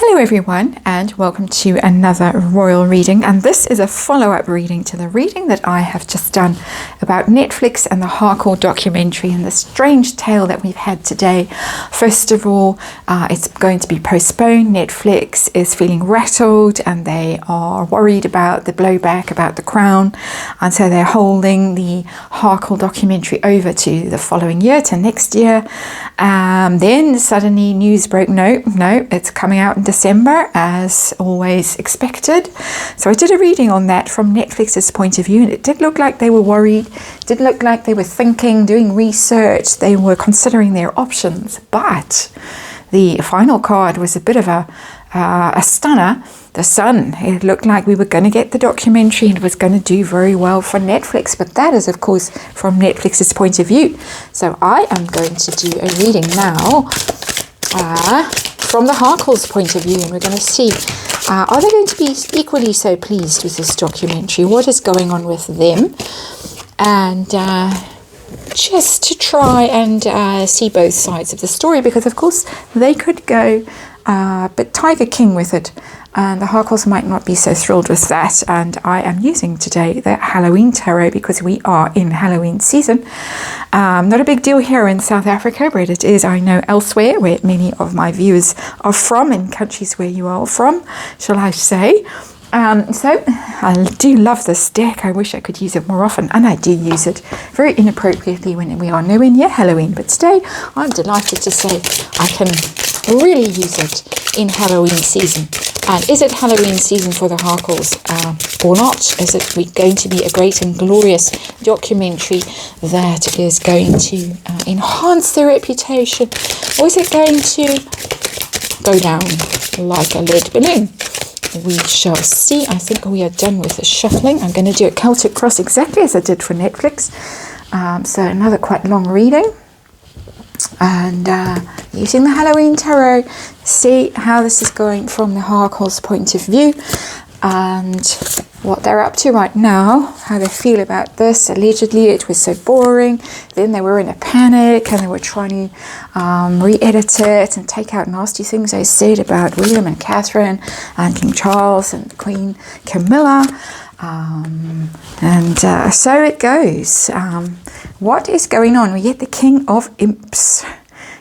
Hello everyone, and welcome to another royal reading, and this is a follow-up reading to the reading that I have just done about Netflix and the Harkle documentary and the strange tale that we've had today. First of all, it's going to be postponed. Netflix is feeling rattled and they are worried about the blowback about the crown, and so they're holding the Harkle documentary over to the following year, to next year. Then suddenly news broke, no, it's coming out in December as always expected. So I did a reading on that from Netflix's point of view, and it did look like they were worried, did look like they were thinking, doing research, they were considering their options. But the final card was a bit of a stunner. The Sun. It looked like we were going to get the documentary and it was going to do very well for Netflix, but that is of course from Netflix's point of view. So I am going to do a reading now from the Harkle's point of view, and we're going to see, are they going to be equally so pleased with this documentary? What is going on with them? And just to try and see both sides of the story, because of course they could go but Tiger King with it, and the Harkles might not be so thrilled with that. And I am using today the Halloween tarot because we are in Halloween season. Not a big deal here in South Africa, but it is, I know, elsewhere where many of my viewers are from, in countries where you are from, shall I say. So I do love this deck. I wish I could use it more often, and I do use it very inappropriately when we are nowhere near Halloween. But today I'm delighted to say I can really use it in Halloween season. And is it Halloween season for the Harkles or not? Is it going to be a great and glorious documentary that is going to enhance their reputation, or is it going to go down like a lead balloon? We shall see. I think we are done with the shuffling. I'm going to do a Celtic cross exactly as I did for Netflix. So another quite long reading. And using the Halloween tarot, see how this is going from the Harkle's point of view and what they're up to right now, how they feel about this. Allegedly it was so boring, then they were in a panic and they were trying to re-edit it and take out nasty things they said about William and Catherine and King Charles and Queen Camilla. So it goes. What is going on? We get the King of Imps.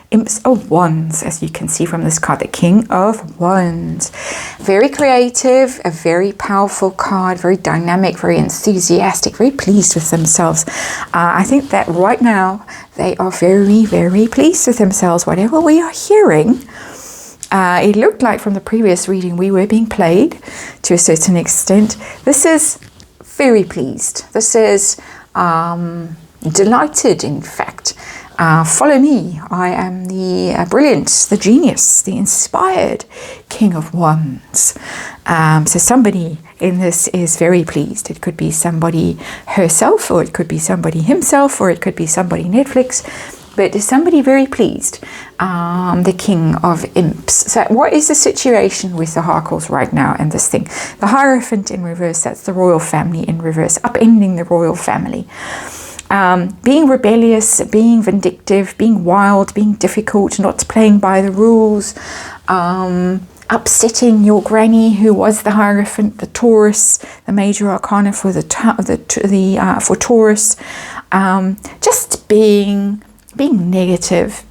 Imps of Wands, as you can see from this card, the King of Wands. Very creative, a very powerful card, very dynamic, very enthusiastic, very pleased with themselves. I think that right now they are very, very pleased with themselves. Whatever we are hearing, it looked like from the previous reading we were being played to a certain extent. This is very pleased. This is delighted, in fact. Follow me. I am the brilliant, the genius, the inspired King of Wands. So somebody in this is very pleased. It could be somebody herself, or it could be somebody himself, or it could be somebody Netflix. But is somebody very pleased, the King of Imps. So what is the situation with the Harkles right now and this thing? The Hierophant in reverse, that's the royal family in reverse, upending the royal family. Being rebellious, being vindictive, being wild, being difficult, not playing by the rules, upsetting your granny who was the Hierophant, the Taurus, the major arcana for for Taurus, just being negative,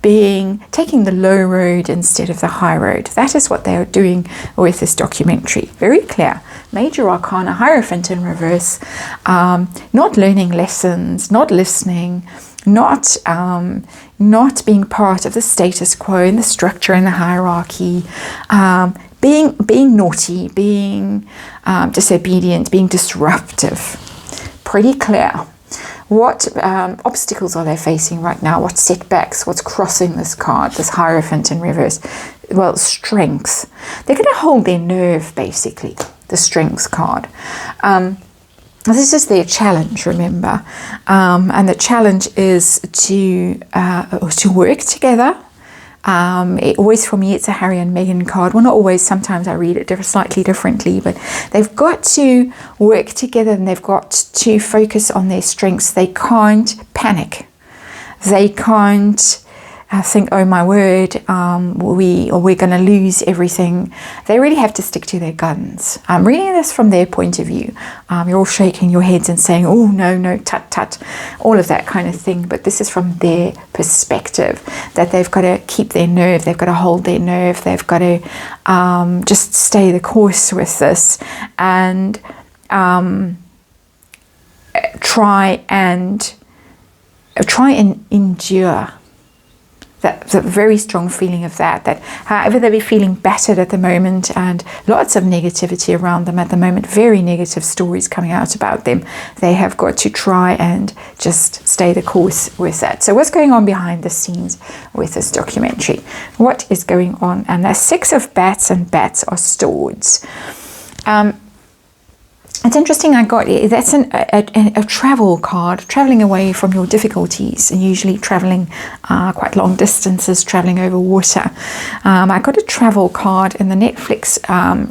taking the low road instead of the high road. That is what they are doing with this documentary. Very clear. Major arcana, Hierophant in reverse, not learning lessons, not listening, not being part of the status quo and the structure and the hierarchy, being naughty, being disobedient, being disruptive. Pretty clear. What obstacles are they facing right now? What setbacks? What's crossing this card, this Hierophant in reverse? Well, strength. They're going to hold their nerve, basically, the strength card. This is their challenge, remember. And the challenge is to work together. Always for me it's a Harry and Meghan card. Well, not always, sometimes I read it slightly differently, but they've got to work together and they've got to focus on their strengths. They can't panic. They can't think, oh my word, we're going to lose everything. They really have to stick to their guns. I'm reading this from their point of view. You're all shaking your heads and saying, oh no, tut tut, all of that kind of thing. But this is from their perspective, that they've got to keep their nerve, they've got to hold their nerve, they've got to just stay the course with this, and try and endure that very strong feeling of that however they be feeling battered at the moment, and lots of negativity around them at the moment, very negative stories coming out about them, they have got to try and just stay the course with that. So what's going on behind the scenes with this documentary? What is going on? And there's 6 of bats, and bats are swords. It's interesting, that's a travel card, traveling away from your difficulties, and usually traveling quite long distances, traveling over water. I got a travel card in the Netflix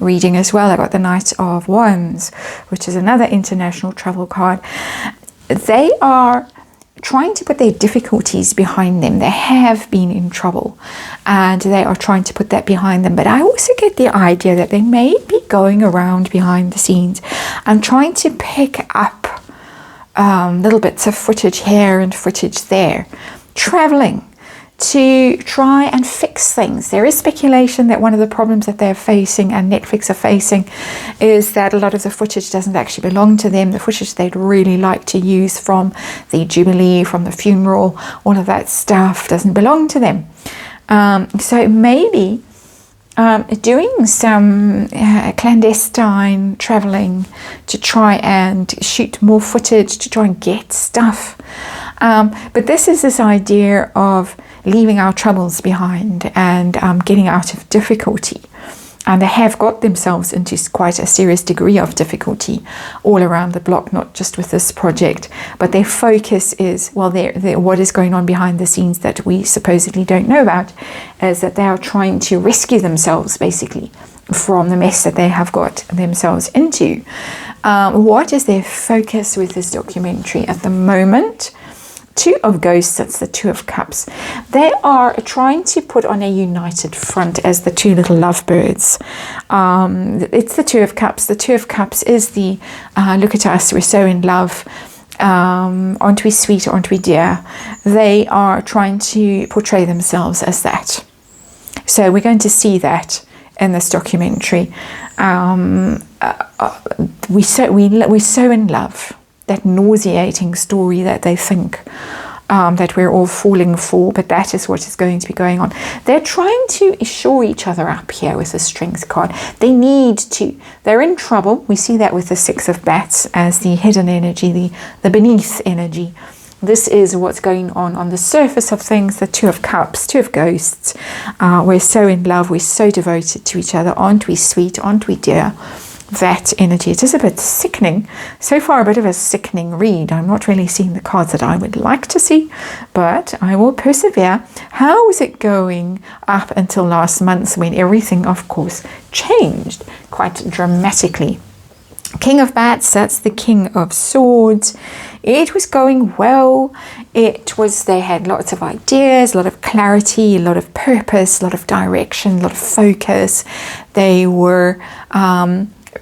reading as well. I got the Knight of Imps, which is another international travel card. They are trying to put their difficulties behind them. They have been in trouble and they are trying to put that behind them. But I also get the idea that they may be going around behind the scenes and trying to pick up little bits of footage here and footage there, traveling to try and fix things. There is speculation that one of the problems that they're facing, and Netflix are facing, is that a lot of the footage doesn't actually belong to them. The footage they'd really like to use from the Jubilee, from the funeral, all of that stuff doesn't belong to them. So maybe doing some clandestine traveling to try and shoot more footage, to try and get stuff. But this is this idea of leaving our troubles behind and getting out of difficulty. And they have got themselves into quite a serious degree of difficulty all around the block, not just with this project, but their focus is, well, what is going on behind the scenes that we supposedly don't know about, is that they are trying to rescue themselves basically from the mess that they have got themselves into. What is their focus with this documentary at the moment? 2 of Ghosts, that's the 2 of Cups. They are trying to put on a united front as the 2 little lovebirds. It's the 2 of Cups. The 2 of Cups is the look at us, we're so in love. Aren't we sweet, aren't we dear? They are trying to portray themselves as that. So we're going to see that in this documentary. We're so in love. That nauseating story that they think that we're all falling for, but that is what is going to be going on. They're trying to shore each other up here with the Strength card. They need to. They're in trouble. We see that with the 6 of Bats as the hidden energy, the beneath energy. This is what's going on the surface of things. The 2 of Cups, 2 of Ghosts. We're so in love. We're so devoted to each other. Aren't we sweet? Aren't we dear? That energy. It is a bit sickening. So far, a bit of a sickening read. I'm not really seeing the cards that I would like to see, but I will persevere. How was it going up until last month, when everything, of course, changed quite dramatically? King of Bats, that's the King of Swords. It was going well. They had lots of ideas, a lot of clarity, a lot of purpose, a lot of direction, a lot of focus. They were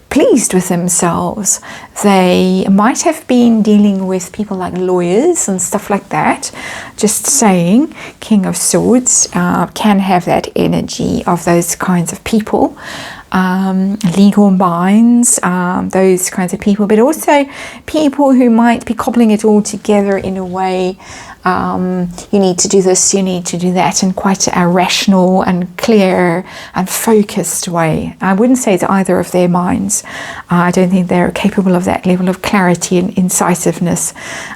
pleased with themselves. They might have been dealing with people like lawyers and stuff like that. Just saying, King of Swords can have that energy of those kinds of people. Legal minds, those kinds of people, but also people who might be cobbling it all together in a way. You need to do this, you need to do that, in quite a rational and clear and focused way. I wouldn't say it's either of their minds. I don't think they're capable of that level of clarity and incisiveness.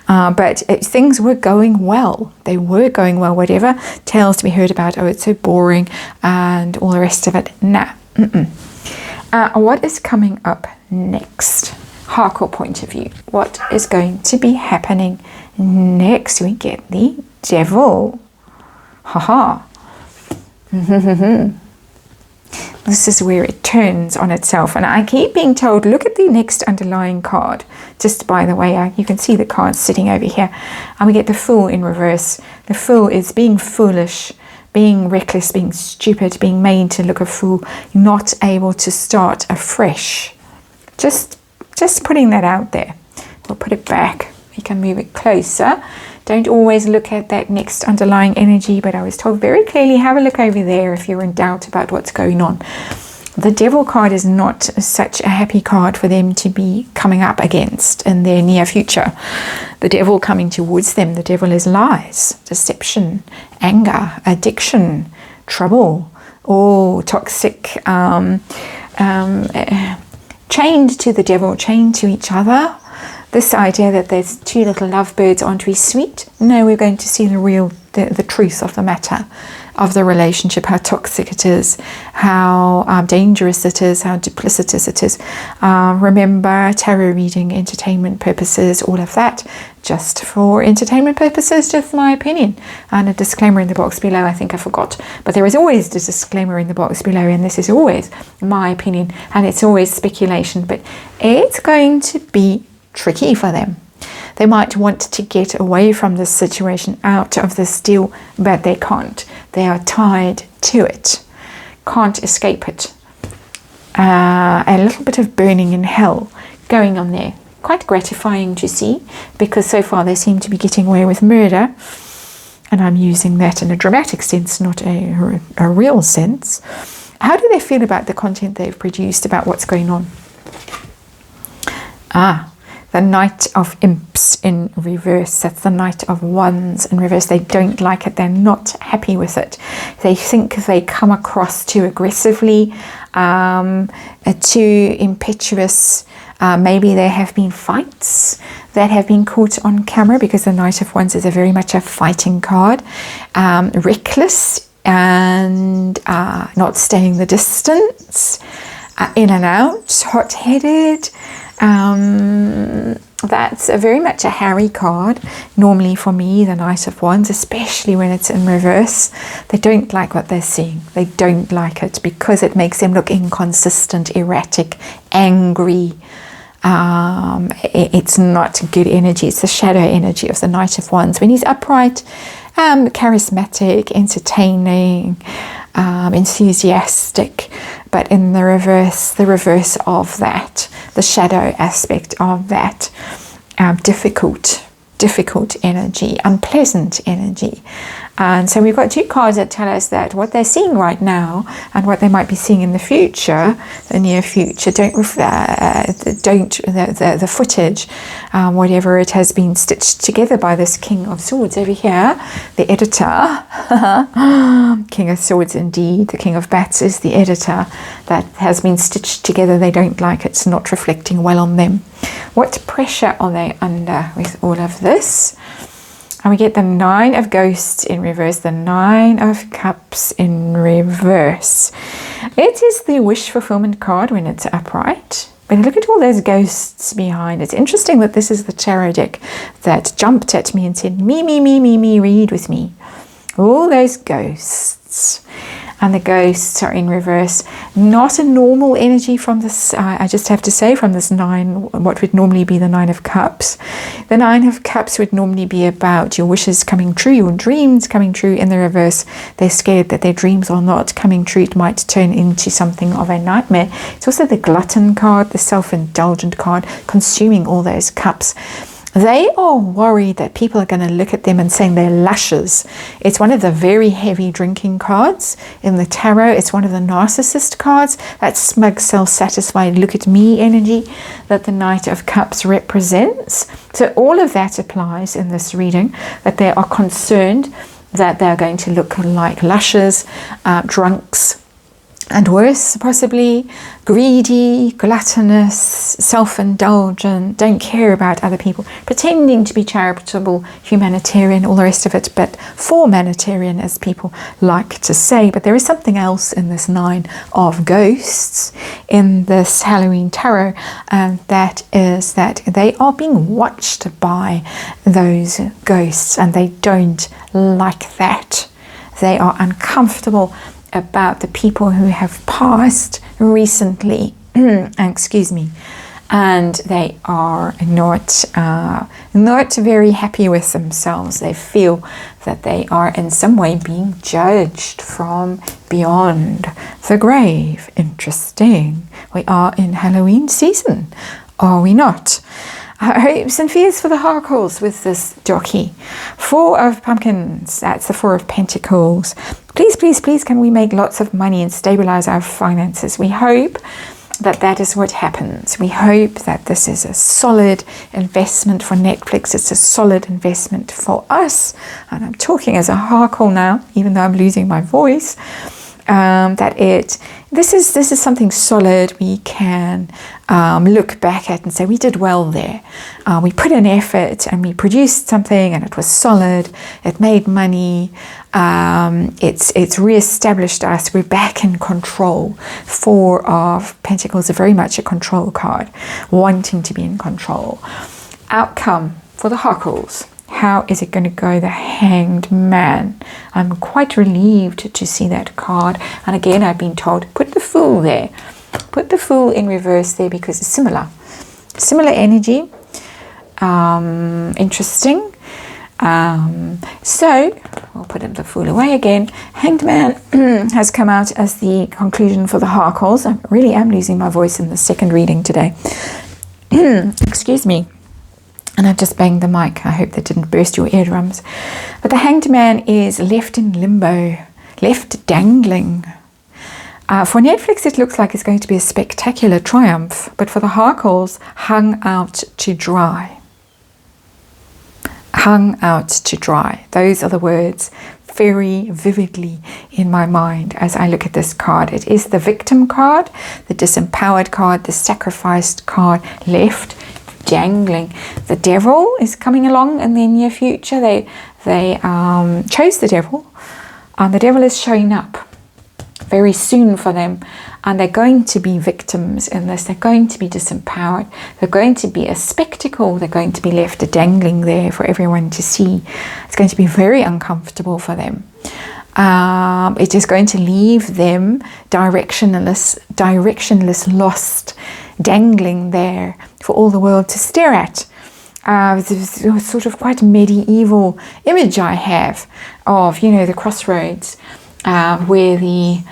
But things were going well. They were going well. Whatever tales to be heard about, oh, it's so boring and all the rest of it. Nah. What is coming up next? Harkle point of view. What is going to be happening next? We get the Devil. Haha. This is where it turns on itself. And I keep being told, look at the next underlying card. Just by the way, you can see the cards sitting over here. And we get the Fool in reverse. The Fool is being foolish, being reckless, being stupid, being made to look a fool, not able to start afresh. Just putting that out there. We'll put it back. We can move it closer. Don't always look at that next underlying energy, but I was told very clearly, have a look over there if you're in doubt about what's going on. The Devil card is not such a happy card for them to be coming up against in their near future. The Devil coming towards them, the Devil is lies, deception, anger, addiction, trouble, toxic, chained to the Devil, chained to each other. This idea that there's two little lovebirds, aren't we sweet? No, we're going to see the truth of the matter, of the relationship, how toxic it is, how dangerous it is, how duplicitous it is. Remember, tarot reading, entertainment purposes, all of that, just for entertainment purposes, just my opinion. And a disclaimer in the box below, I think I forgot. But there is always a disclaimer in the box below, and this is always my opinion, and it's always speculation. But it's going to be tricky for them. They might want to get away from this situation, out of this deal, but they can't. They are tied to it, can't escape it. A little bit of burning in hell going on there. Quite gratifying to see, because so far they seem to be getting away with murder, and I'm using that in a dramatic sense, not a real sense. How do they feel about the content they've produced, about what's going on? The Knight of Imps in reverse. That's the Knight of Wands in reverse. They don't like it. They're not happy with it. They think they come across too aggressively, too impetuous. Maybe there have been fights that have been caught on camera, because the Knight of Wands is very much a fighting card. Reckless and not staying the distance. In and out, hot-headed. That's very much a Harry card. Normally for me, the Knight of Wands, especially when it's in reverse, they don't like what they're seeing. They don't like it because it makes them look inconsistent, erratic, angry. It's not good energy. It's the shadow energy of the Knight of Wands. When he's upright, charismatic, entertaining, enthusiastic, but in the reverse of that, the shadow aspect of that, difficult energy, unpleasant energy. And so we've got two cards that tell us that what they're seeing right now and what they might be seeing in the future, the near future, the footage, whatever it has been stitched together by this King of Swords over here, the editor. King of Swords indeed, the King of Bats is the editor. That has been stitched together. They don't like it. It's not reflecting well on them. What pressure are they under with all of this? And we get the Nine of Ghosts in reverse, the Nine of Cups in reverse. It is the wish fulfillment card when it's upright. But look at all those ghosts behind. It's interesting that this is the tarot deck that jumped at me and said, me, read with me. All those ghosts. And the ghosts are in reverse. Not a normal energy from this, I just have to say, from this nine, what would normally be the Nine of Cups. The Nine of Cups would normally be about your wishes coming true, your dreams coming true. In the reverse, they're scared that their dreams are not coming true. It might turn into something of a nightmare. It's also the Glutton card, the self-indulgent card, consuming all those cups. They are worried that people are going to look at them and saying they're lushes. It's one of the very heavy drinking cards in the tarot. It's one of the narcissist cards, that smug, self-satisfied, look at me energy that the Knight of Cups represents. So all of that applies in this reading, that they are concerned that they're going to look like lushes, drunks, and worse, possibly greedy, gluttonous, self-indulgent, don't care about other people, pretending to be charitable, humanitarian, all the rest of it, but formanitarian, as people like to say. But there is something else in this Nine of Ghosts, in this Halloween tarot, and that is that they are being watched by those ghosts, and they don't like that. They are uncomfortable about the people who have passed recently, excuse me, and they are not very happy with themselves. They feel that they are in some way being judged from beyond the grave. Interesting. We are in Halloween season, are we not? Hopes and fears for the Harkles with this docky. 4 of pumpkins, that's the 4 of pentacles. Please, please, please, can we make lots of money and stabilize our finances? We hope that is what happens. We hope that this is a solid investment for Netflix. It's a solid investment for us. And I'm talking as a Harkle now, even though I'm losing my voice. This is something solid we can look back at and say we did well there. We put in effort and we produced something and it was solid. It made money. It's re-established us. We're back in control. 4 of Pentacles are very much a control card, wanting to be in control. Outcome for the Harkles. How is it going to go? The Hanged Man. I'm quite relieved to see that card. And again, I've been told, put the Fool there. Put the Fool in reverse there because it's similar. Similar energy. Interesting. So, we'll put the Fool away again. Hanged Man has come out as the conclusion for the Harkles. I really am losing my voice in the second reading today. Excuse me. And I've just banged the mic. I hope that didn't burst your eardrums. But the Hanged Man is left in limbo, left dangling. For Netflix, it looks like it's going to be a spectacular triumph. But for the Harkles, hung out to dry. Hung out to dry. Those are the words very vividly in my mind as I look at this card. It is the victim card, the disempowered card, the sacrificed card, left dangling. The devil is coming along in the near future. They chose the devil, and the devil is showing up very soon for them, and they're going to be victims in this. They're going to be disempowered. They're going to be a spectacle. They're going to be left dangling there for everyone to see. It's going to be very uncomfortable for them. It is going to leave them directionless, lost, dangling there for all the world to stare at. There's a sort of quite medieval image I have of, the crossroads where the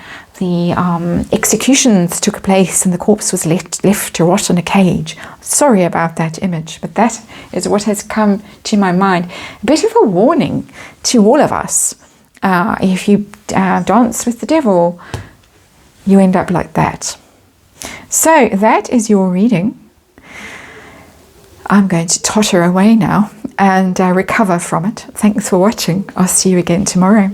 executions took place and the corpse was left to rot in a cage. Sorry about that image, but that is what has come to my mind. A bit of a warning to all of us. If you dance with the devil, you end up like that. So that is your reading. I'm going to totter away now and recover from it. Thanks for watching. I'll see you again tomorrow.